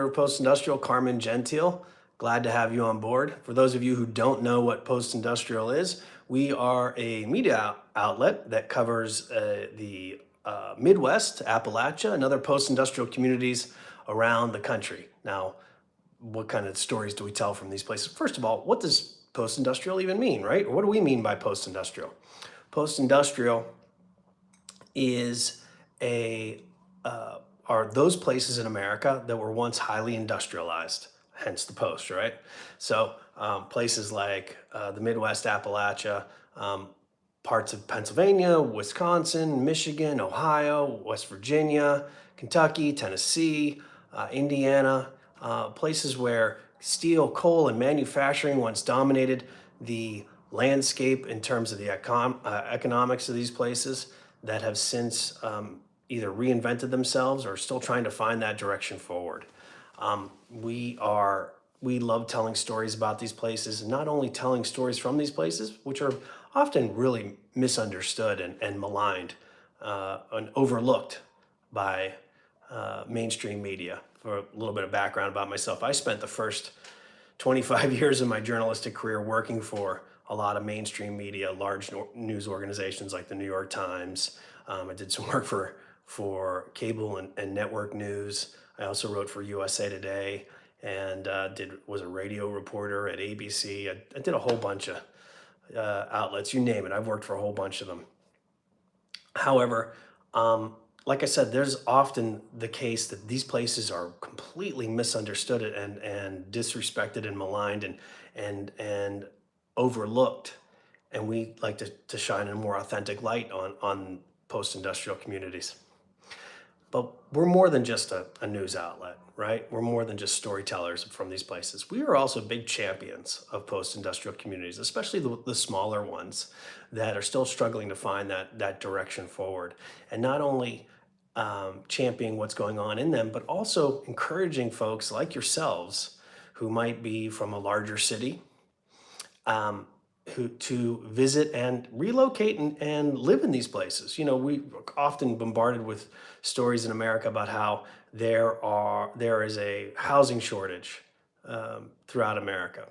Of Postindustrial, Carmen Gentile. Glad to have you on board. For those of you who don't know what Postindustrial is, we are a media outlet that covers the Midwest, Appalachia, and other post-industrial communities around the country. Now, what kind of stories do we tell from these places? First of all, what does post-industrial even mean, right? What do we mean by post-industrial? Post-industrial is a are those places in America that were once highly industrialized, hence the post, right? So places like the Midwest Appalachia, parts of Pennsylvania, Wisconsin, Michigan, Ohio, West Virginia, Kentucky, Tennessee, Indiana, places where steel, coal, and manufacturing once dominated the landscape in terms of the economics of these places that have since either reinvented themselves or still trying to find that direction forward. We love telling stories about these places, and not only telling stories from these places, which are often really misunderstood and maligned and overlooked by mainstream media. For a little bit of background about myself, I spent the first 25 years of my journalistic career working for a lot of mainstream media, large news organizations like the New York Times. I did some work for cable and network news. I also wrote for USA Today and was a radio reporter at ABC. I did a whole bunch of outlets, you name it. I've worked for a whole bunch of them. However, like I said, there's often the case that these places are completely misunderstood and disrespected and maligned and overlooked. And we like to shine a more authentic light on post-industrial communities. But we're more than just a news outlet, right? We're more than just storytellers from these places. We are also big champions of post-industrial communities, especially the smaller ones that are still struggling to find that direction forward. And not only championing what's going on in them, but also encouraging folks like yourselves who might be from a larger city, who to visit and relocate and live in these places. You know, we often bombarded with stories in America about how there is a housing shortage throughout America.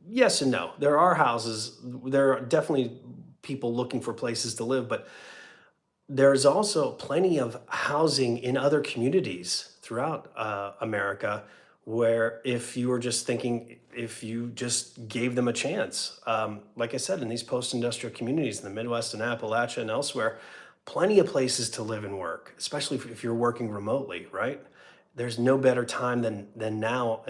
Yes and no. There are houses. There are definitely people looking for places to live, but there's also plenty of housing in other communities throughout America where if you were just thinking, if you just gave them a chance, like I said, in these post-industrial communities in the Midwest and Appalachia and elsewhere, plenty of places to live and work, especially if you're working remotely, right? There's no better time than now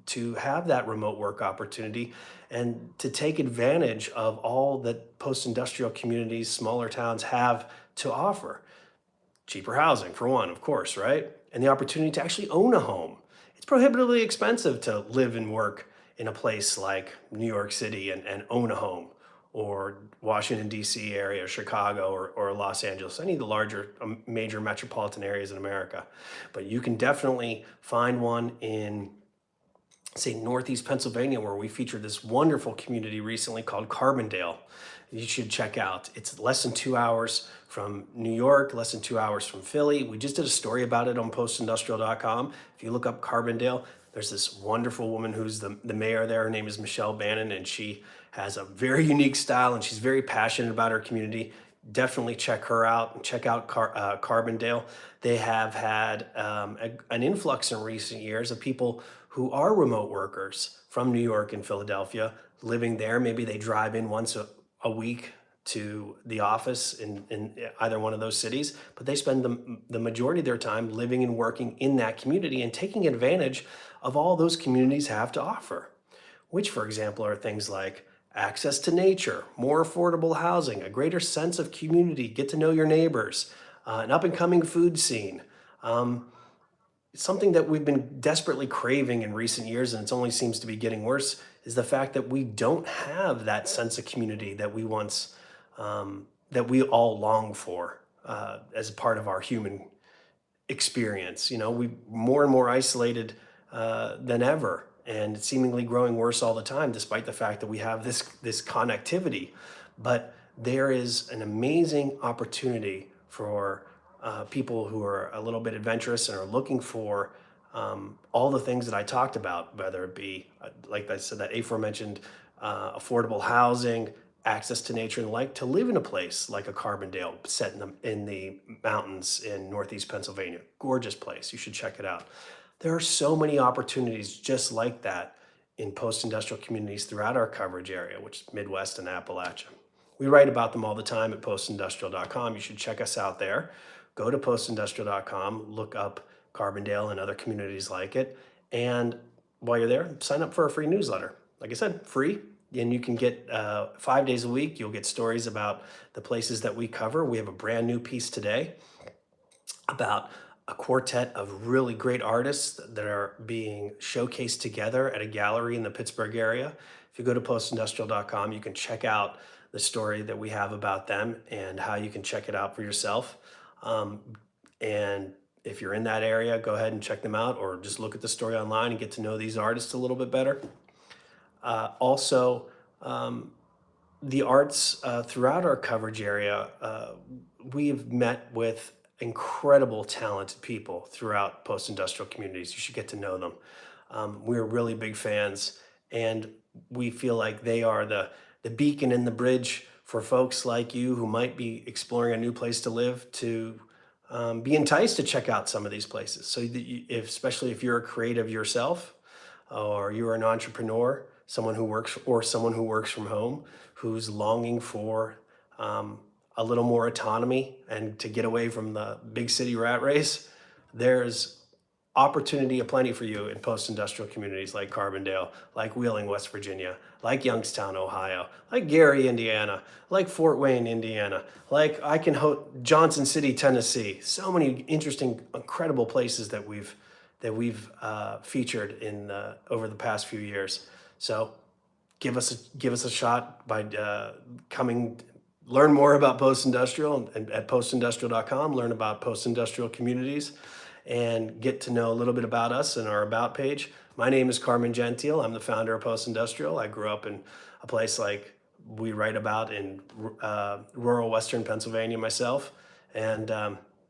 to have that remote work opportunity and to take advantage of all that post-industrial communities, smaller towns have to offer. Cheaper housing, for one, of course, right? And the opportunity to actually own a home. It's prohibitively expensive to live and work in a place like New York City and own a home, or Washington, D.C. area, Chicago, or Los Angeles, any of the larger major metropolitan areas in America. But you can definitely find one in, say, Northeast Pennsylvania, where we featured this wonderful community recently called Carbondale. You should check out. It's less than 2 hours from New York, less than 2 hours from Philly. We just did a story about it on postindustrial.com. If you look up Carbondale, there's this wonderful woman who's the mayor there. Her name is Michelle Bannon, and she has a very unique style, and she's very passionate about her community. Definitely check her out and check out Carbondale. They have had an influx in recent years of people who are remote workers from New York and Philadelphia living there. Maybe they drive in once a week to the office in either one of those cities, but they spend the majority of their time living and working in that community and taking advantage of all those communities have to offer, which, for example, are things like access to nature, more affordable housing, a greater sense of community, get to know your neighbors, an up-and-coming food scene. Something that we've been desperately craving in recent years, and it only seems to be getting worse, is the fact that we don't have that sense of community that we once, that we all long for as part of our human experience. You know, we more and more isolated than ever, and it's seemingly growing worse all the time, despite the fact that we have this connectivity. But there is an amazing opportunity for people who are a little bit adventurous and are looking for all the things that I talked about, whether it be, like I said, that aforementioned affordable housing, access to nature and light, to live in a place like a Carbondale set in the mountains in Northeast Pennsylvania. Gorgeous place. You should check it out. There are so many opportunities just like that in post-industrial communities throughout our coverage area, which is Midwest and Appalachia. We write about them all the time at postindustrial.com. You should check us out there. Go to postindustrial.com, look up Carbondale and other communities like it. And while you're there, sign up for a free newsletter. Like I said, free. And you can get 5 days a week. You'll get stories about the places that we cover. We have a brand new piece today about a quartet of really great artists that are being showcased together at a gallery in the Pittsburgh area. If you go to postindustrial.com, you can check out the story that we have about them and how you can check it out for yourself. And if you're in that area, go ahead and check them out, or just look at the story online and get to know these artists a little bit better. Also, the arts throughout our coverage area, we've met with incredible talented people throughout post-industrial communities. You should get to know them. We're really big fans, and we feel like they are the beacon and the bridge for folks like you who might be exploring a new place to live, to be enticed to check out some of these places. So that especially if you're a creative yourself, or you're an entrepreneur, someone who works from home, who's longing for a little more autonomy and to get away from the big city rat race, there's opportunity aplenty for you in post-industrial communities like Carbondale, like Wheeling, West Virginia, like Youngstown, Ohio, like Gary, Indiana, like Fort Wayne, Indiana, like Johnson City, Tennessee. So many interesting, incredible places that we've featured in over the past few years. So give us a shot by learn more about post-industrial and at postindustrial.com, learn about post-industrial communities, and get to know a little bit about us and our About page. My name is Carmen Gentile. I'm the founder of Postindustrial. I grew up in a place like we write about in rural Western Pennsylvania myself. And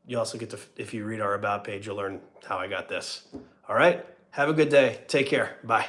you also get to, if you read our About page, you'll learn how I got this. All right, have a good day. Take care. Bye.